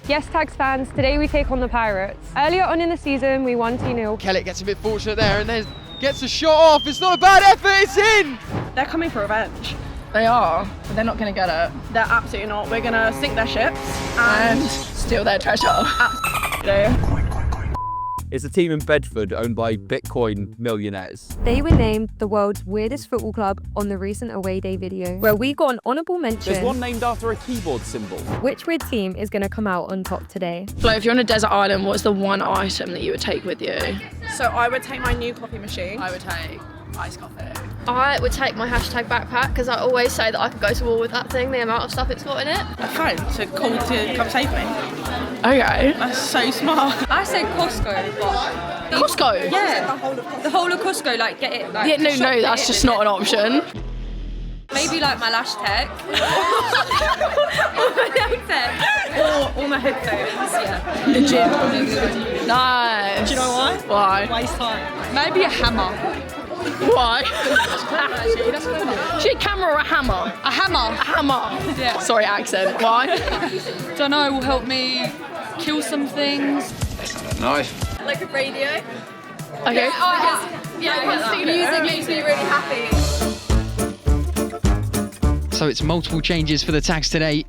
Yes, Tags fans, today we take on the Pirates. Earlier on in the season, we won 2-0. Kellett gets a bit fortunate there and then gets a shot off. It's not a bad effort, it's in! They're coming for revenge. They are, but they're not going to get it. They're absolutely not. We're going to sink their ships and steal their treasure. Absolutely. It's a team in Bedford owned by Bitcoin millionaires. They were named the world's weirdest football club on the recent away day video, where we got an honourable mention. There's one named after a keyboard symbol. Which weird team is going to come out on top today? Flo, if you're on a desert island, what's the one item that you would take with you? So I would take my new coffee machine. I would take iced coffee. I would take my hashtag backpack because I always say that I could go to war with that thing, the amount of stuff it's got in it. A phone to call to come save me. Okay. That's so smart. I say Costco, but Costco? yeah, the whole of Costco, like get it. Like, Yeah, no, that's just not an option. Maybe like my lash tech, or my headphones. Yeah, Legit. Nice. Do you know why? Why? Waste time. maybe a hammer. Why? Should a camera or a hammer? A hammer. A hammer. Yeah. Sorry, accent. Why? Don't know. Will help me kill some things. Knife. Like a radio. Okay. Music makes me really happy. So it's multiple changes for the Tags today.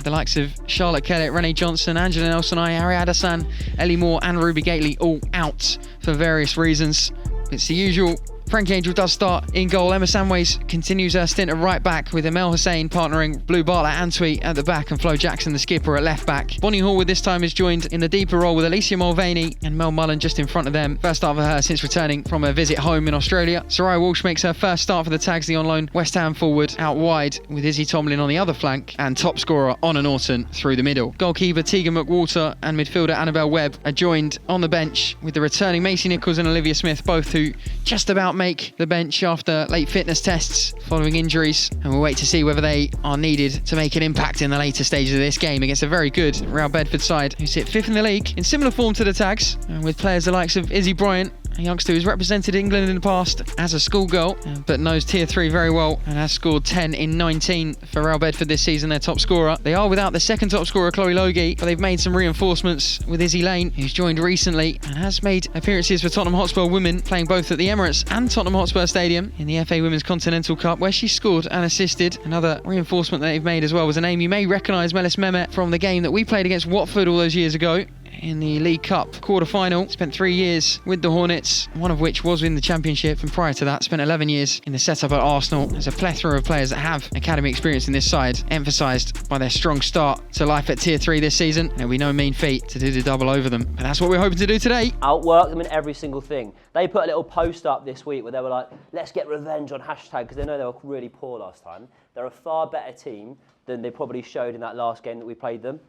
The likes of Charlotte Kellett, Renee Johnson, Angela Nelson, Ariada San, Ellie Moore and Ruby Gately all out for various reasons. It's the usual. Frankie Angel does start in goal. Emma Samways continues her stint at right back with Emel Hussein partnering Blue Bartlett and Tweet at the back and Flo Jackson, the skipper, at left back. Bonnie Hall with this time is joined in the deeper role with Alicia Mulvaney and Mel Mullen just in front of them. First start for her since returning from her visit home in Australia. Soraya Walsh makes her first start for the Tags, the on loan West Ham forward, out wide with Izzy Tomlin on the other flank and top scorer Honor Norton through the middle. Goalkeeper Tegan McWalter and midfielder Annabelle Webb are joined on the bench with the returning Macy Nichols and Olivia Smith, both who just about make the bench after late fitness tests following injuries, and we'll wait to see whether they are needed to make an impact in the later stages of this game against a very good Real Bedford side who sit 5th in the league in similar form to the Tags, and with players the likes of Izzy Bryant, a youngster who's represented England in the past as a schoolgirl, but knows Tier 3 very well and has scored 10 in 19 for Real Bedford this season, their top scorer. They are without the second top scorer, Chloe Logie, but they've made some reinforcements with Izzy Lane, who's joined recently and has made appearances for Tottenham Hotspur women, playing both at the Emirates and Tottenham Hotspur Stadium in the FA Women's Continental Cup, where she scored and assisted. Another reinforcement that they've made as well was a name you may recognise, Melis Mehmet, from the game that we played against Watford all those years ago in the League Cup quarter-final. Spent 3 years with the Hornets, one of which was in the Championship, and prior to that spent 11 years in the setup at Arsenal. There's a plethora of players that have academy experience in this side, emphasised by their strong start to life at Tier 3 this season. It'll be no mean feat to do the double over them, but that's what we're hoping to do today. Outwork them in every single thing. They put a little post up this week where they were like, let's get revenge on hashtag, because they know they were really poor last time. They're a far better team than they probably showed in that last game that we played them.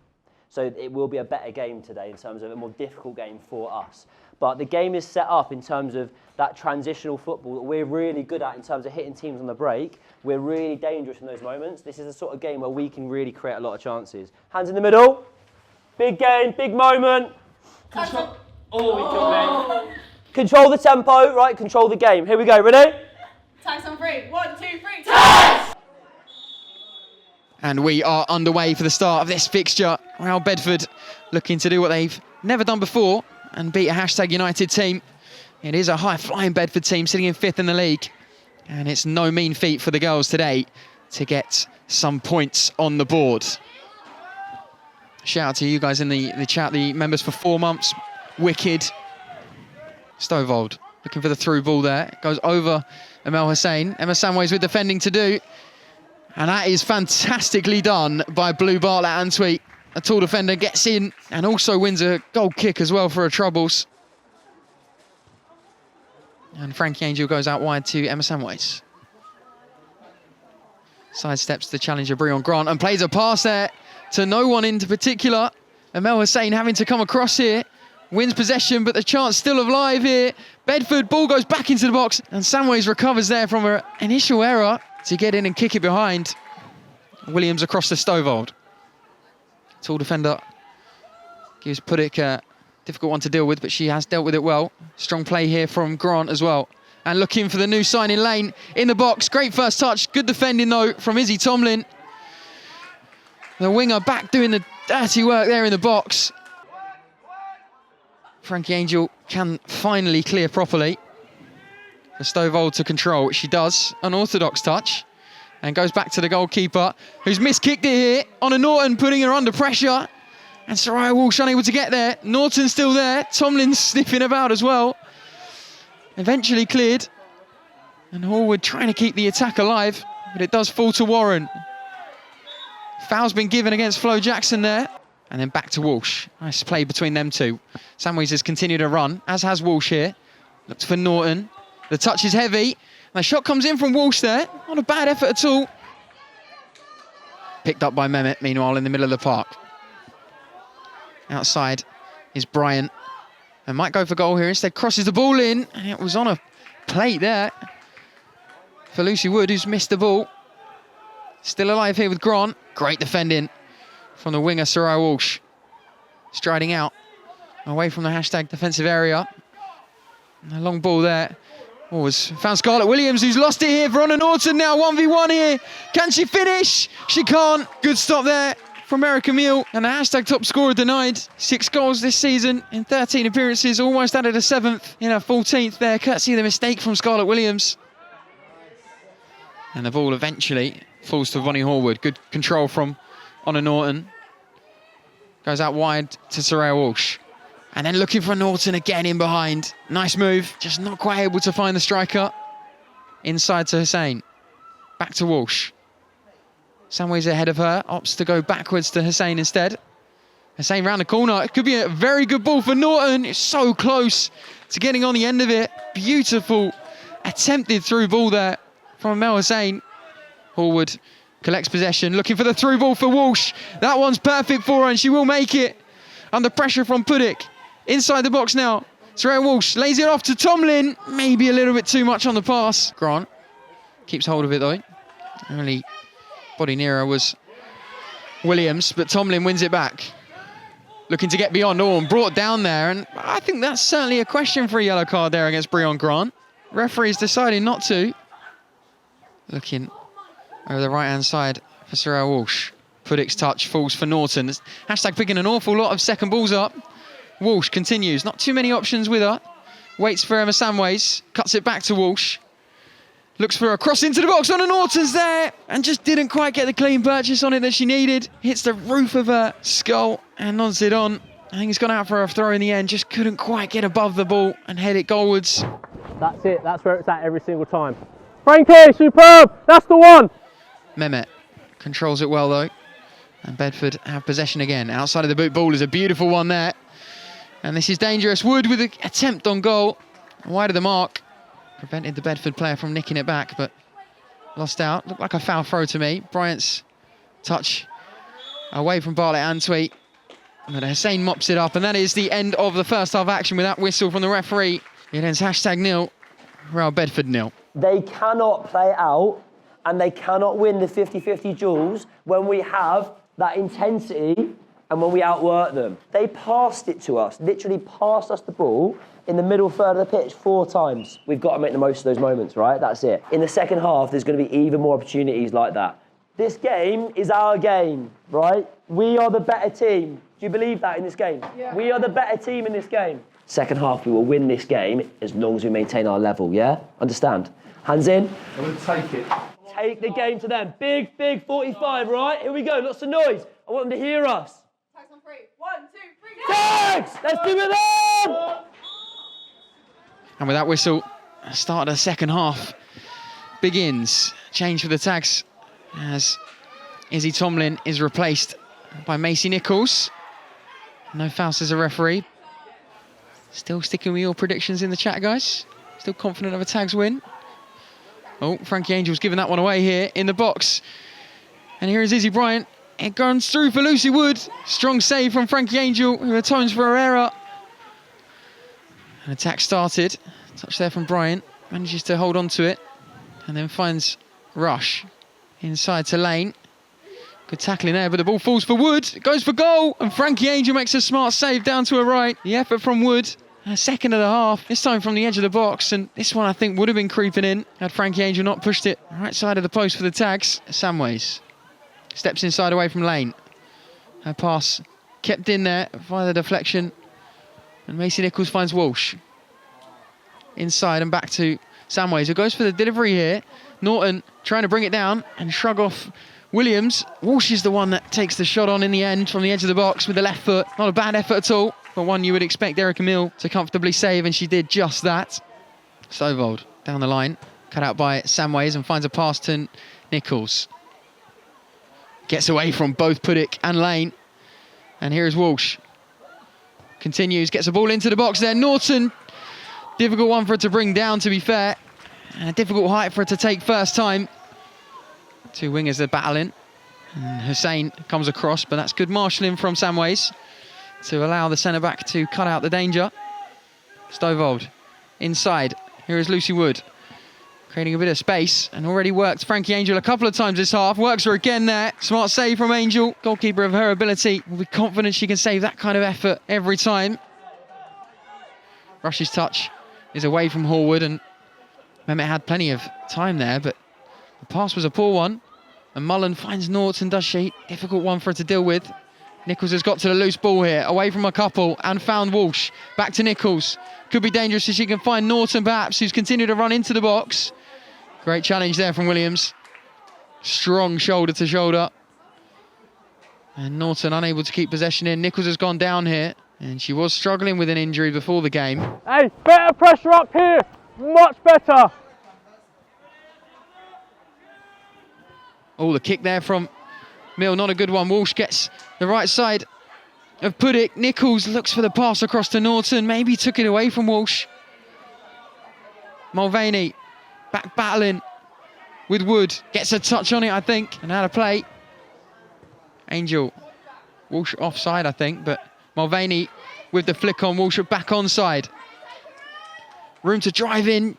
So it will be a better game today in terms of a more difficult game for us. But the game is set up in terms of that transitional football that we're really good at in terms of hitting teams on the break. We're really dangerous in those moments. This is the sort of game where we can really create a lot of chances. Hands in the middle. Big game, big moment. Control the tempo, right? Control the game. Here we go, ready? Tags on 3. 1, 2, 3, Tags! And we are underway for the start of this fixture. Real Bedford looking to do what they've never done before and beat a hashtag United team. It is a high-flying Bedford team sitting in 5th in the league. And it's no mean feat for the girls today to get some points on the board. Shout out to you guys in the chat, the members for 4 months. Wicked. Stovald looking for the through ball there. Goes over Emel Hussein. Emma Samways with defending to do. And that is fantastically done by Blue Bartlett and Tweet. A tall defender gets in and also wins a goal kick as well for her troubles. And Frankie Angel goes out wide to Emma Samways. Sidesteps the challenger Breon Grant and plays a pass there to no one in particular. Emel Hussein having to come across here. Wins possession, but the chance still alive here. Bedford, ball goes back into the box and Samways recovers there from her initial error to get in and kick it behind. Williams across to Stovald. Tall defender gives Pudick a difficult one to deal with, but she has dealt with it well. Strong play here from Grant as well. And looking for the new signing Lane in the box. Great first touch. Good defending though from Izzy Tomlin. The winger back doing the Dirty work there in the box. Frankie Angel can finally clear properly. For Stovall to control, which she does. Unorthodox touch. And goes back to the goalkeeper, who's miskicked it here. Honor Norton putting her under pressure. And Soraya Walsh unable to get there. Norton's still there. Tomlin's sniffing about as well. Eventually cleared. And Horwood trying to keep the attack alive. But it does fall to Warren. Foul's been given against Flo Jackson there. And then back to Walsh. Nice play between them two. Samways has continued to run, as has Walsh here. Looks for Norton. The touch is heavy. The shot comes in from Walsh there. Not a bad effort at all. Picked up by Mehmet, meanwhile, in the middle of the park. Outside is Bryant. And might go for goal here. Instead crosses the ball in. And it was on a plate there for Lucy Wood, who's missed the ball. Still alive here with Grant. Great defending from the winger, Soraya Walsh. Striding out away from the hashtag defensive area. And a long ball there. Found Scarlett Williams, who's lost it here for Honor Norton now. 1v1 here. Can she finish? She can't. Good stop there from Erica Meal. And the hashtag top scorer denied. 6 goals this season in 13 appearances. Almost added a 7th in her 14th there. Courtesy of the mistake from Scarlett Williams. And the ball eventually falls to Vonnie Horwood. Good control from Honor Norton. Goes out wide to Soraya Walsh. And then looking for Norton again in behind. Nice move, just not quite able to find the striker. Inside to Hussein. Back to Walsh. Samways ahead of her, opts to go backwards to Hussein instead. Hussein round the corner. It could be a very good ball for Norton. It's so close to getting on the end of it. Beautiful attempted through ball there from Mel Hussein. Horwood collects possession, looking for the through ball for Walsh. That one's perfect for her and she will make it. Under pressure from Pudick. Inside the box now. Soraya Walsh lays it off to Tomlin. Maybe a little bit too much on the pass. Grant keeps hold of it though. Only body nearer was Williams, but Tomlin wins it back. Looking to get beyond Orm, brought down there, and I think that's certainly a question for a yellow card there against Breon Grant. Referee's deciding not to. Looking over the right-hand side for Soraya Walsh. Pudick's touch falls for Norton. Hashtag picking an awful lot of second balls up. Walsh continues, not too many options with her. Waits for Emma Samways, cuts it back to Walsh. Looks for a cross into the box, Honor Norton's there, and just didn't quite get the clean purchase on it that she needed. Hits the roof of her skull and nods it on. I think it's gone out for a throw in the end, just couldn't quite get above the ball and head it goalwards. That's it, that's where it's at every single time. Frankie, superb, that's the one! Mehmet controls it well though. And Bedford have possession again. Outside of the boot ball is a beautiful one there. And this is dangerous. Wood with an attempt on goal. Wide of the mark. Prevented the Bedford player from nicking it back, but lost out. Looked like a foul throw to me. Bryant's touch away from Bartlett Antwi. But Hussein mops it up, and that is the end of the first half action with that whistle from the referee. It ends hashtag nil, Royal Bedford nil. They cannot play out and they cannot win the 50-50 duels when we have that intensity and when we outwork them. They passed it to us, literally passed us the ball in the middle third of the pitch 4 times. We've got to make the most of those moments, right? That's it. In the second half, there's going to be even more opportunities like that. This game is our game, right? We are the better team. Do you believe that in this game? Yeah. We are the better team in this game. Second half, we will win this game as long as we maintain our level, yeah? Understand? Hands in. I'm going to take it. Take the game to them. Big, big 45, right? Here we go, lots of noise. I want them to hear us. Tags on 3. 1, 2, 3. Tags! Let's do it then! And with that whistle, start of the second half begins. Change for the Tags as Izzy Tomlin is replaced by Macy Nichols. No fouls as a referee. Still sticking with your predictions in the chat, guys. Still confident of a Tags win. Oh, Frankie Angel's giving that one away here in the box. And here is Izzy Bryant. It goes through for Lucy Wood. Strong save from Frankie Angel, who atones for her error. An attack started. Touch there from Bryant. Manages to hold on to it. And then finds Rush inside to Lane. Good tackling there, but the ball falls for Wood. It goes for goal. And Frankie Angel makes a smart save down to her right. The effort from Wood. A second of the half, this time from the edge of the box, and this one I think would have been creeping in had Frankie Angel not pushed it right side of the post for the Tags. Samways steps inside away from Lane. Her pass kept in there via the deflection. And Macy Nichols finds Walsh. Inside and back to Samways, who goes for the delivery here. Norton trying to bring it down and shrug off Williams. Walsh is the one that takes the shot on in the end from the edge of the box with the left foot. Not a bad effort at all, but one you would expect Erica Mill to comfortably save, and she did just that. Stovald down the line, cut out by Samways and finds a pass to Nichols. Gets away from both Puddick and Lane. And here is Walsh. Continues, gets the ball into the box there. Norton, difficult one for her to bring down, to be fair. And a difficult height for her to take first time. Two wingers are battling. And Hussein comes across, but that's good marshalling from Samways to allow the centre-back to cut out the danger. Stovald inside. Here is Lucy Wood, creating a bit of space, and already worked Frankie Angel a couple of times this half. Works her again there. Smart save from Angel. Goalkeeper of her ability will be confident she can save that kind of effort every time. Rush's touch is away from Horwood, and Mehmet had plenty of time there, but the pass was a poor one. And Mullen finds Norton, does she? Difficult one for her to deal with. Nichols has got to the loose ball here, away from a couple, and found Walsh. Back to Nichols. Could be dangerous if she can find Norton perhaps, who's continued to run into the box. Great challenge there from Williams. Strong shoulder to shoulder. And Norton unable to keep possession in. Nichols has gone down here, and she was struggling with an injury before the game. Hey, better pressure up here. Much better. Oh, the kick there from Mill, not a good one. Walsh gets the right side of Puddick. Nichols looks for the pass across to Norton. Maybe took it away from Walsh. Mulvaney back battling with Wood. Gets a touch on it, I think, and out of play. Angel. Walsh offside, I think, but Mulvaney with the flick on. Walsh back onside. Room to drive in.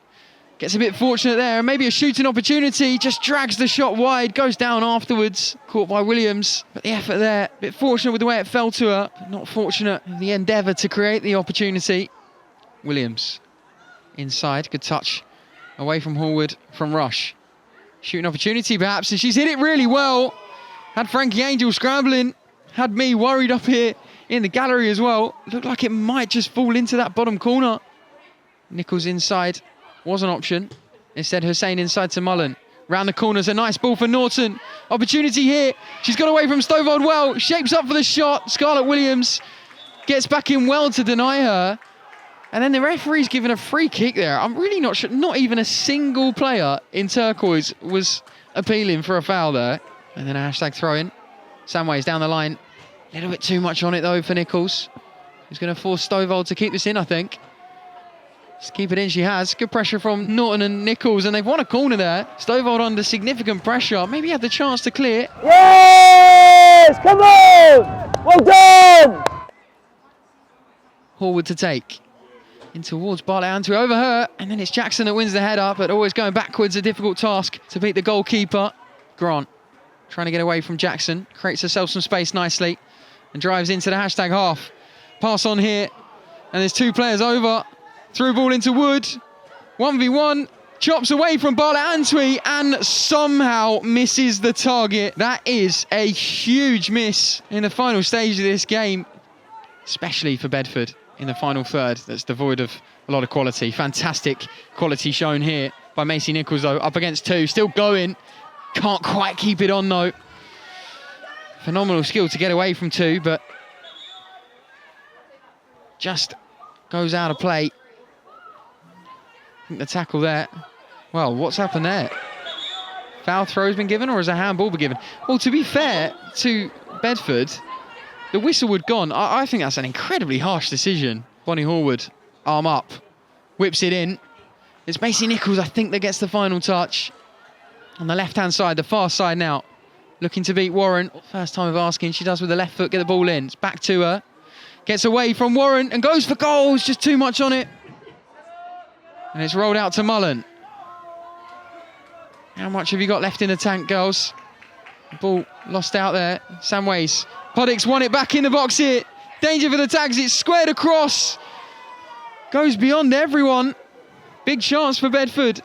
Gets a bit fortunate there, and maybe a shooting opportunity. Just drags the shot wide, goes down afterwards. Caught by Williams, but the effort there. A bit fortunate with the way it fell to her. Not fortunate in the endeavour to create the opportunity. Williams inside, good touch. Away from Horwood, from Rush. Shooting opportunity perhaps, and she's hit it really well. Had Frankie Angel scrambling. Had me worried up here in the gallery as well. Looked like it might just fall into that bottom corner. Nichols inside. Was an option. Instead, Hussein inside to Mullen. Round the corners, a nice ball for Norton. Opportunity here. She's got away from Stovald well. Shapes up for the shot. Scarlett Williams gets back in well to deny her. And then the referee's given a free kick there. I'm really not sure. Not even a single player in turquoise was appealing for a foul there. And then a hashtag throw-in. Samways down the line. A little bit too much on it, though, for Nichols. Who's going to force Stovald to keep this in, I think. Just keep it in, she has. Good pressure from Norton and Nichols, and they've won a corner there. Stovald under significant pressure. Maybe had the chance to clear. Yes! Come on! Well done! Horwood to take. In towards Bartlett Antwi, over her, and then it's Jackson that wins the header, but always going backwards, a difficult task to beat the goalkeeper. Grant trying to get away from Jackson. Creates herself some space nicely and drives into the hashtag half. Pass on here, and there's two players over. Through ball into Wood, 1v1, chops away from Bartlett Antwi and somehow misses the target. That is a huge miss in the final stage of this game, especially for Bedford in the final third. That's devoid of a lot of quality. Fantastic quality shown here by Macy Nichols though, up against two, still going. Can't quite keep it on though. Phenomenal skill to get away from two, but just goes out of play. The tackle there. Well, what's happened there? Foul throw's been given, or has a handball been given? Well, to be fair to Bedford, the whistle would gone. I think that's an incredibly harsh decision. Bonnie Horwood, arm up, whips it in. It's Macy Nichols, I think, that gets the final touch. On the left-hand side, the far side now. Looking to beat Warren. First time of asking, she does with the left foot, get the ball in. It's back to her. Gets away from Warren and goes for goals. Just too much on it. And it's rolled out to Mullen. How much have you got left in the tank, girls? The ball lost out there. Samways. Puddick's won it back in the box here. Danger for the tags. It's squared across. Goes beyond everyone. Big chance for Bedford.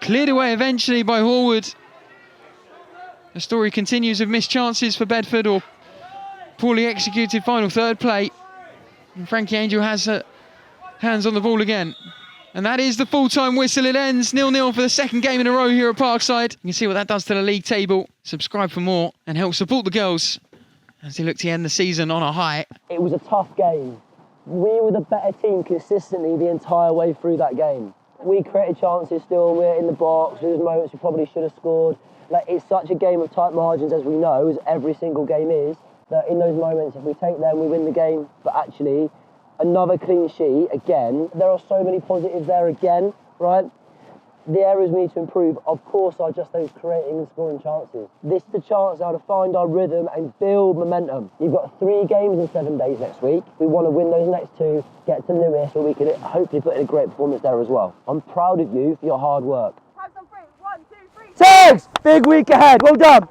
Cleared away eventually by Horwood. The story continues of missed chances for Bedford, or Poorly executed final third play. And Frankie Angel has her hands on the ball again. And that is the full-time whistle. It ends 0-0 for the second game in a row here at Parkside. You can see what that does to the league table. Subscribe for more and help support the girls as they look to end the season on a high. It was a tough game. We were the better team consistently the entire way through that game. We created chances still, we were in the box, there was moments we probably should have scored. Like, it's such a game of tight margins, as we know, as every single game is, that in those moments, if we take them, we win the game. But actually, another clean sheet, again, there are so many positives there again, right? The areas we need to improve, of course, are just those creating and scoring chances. This is the chance now to find our rhythm and build momentum. You've got 3 games in 7 days next week. We want to win those next 2, get to Lewis, where we can hopefully put in a great performance there as well. I'm proud of you for your hard work. Time's on 3. 1, 2, 3. Tags! Big week ahead, well done!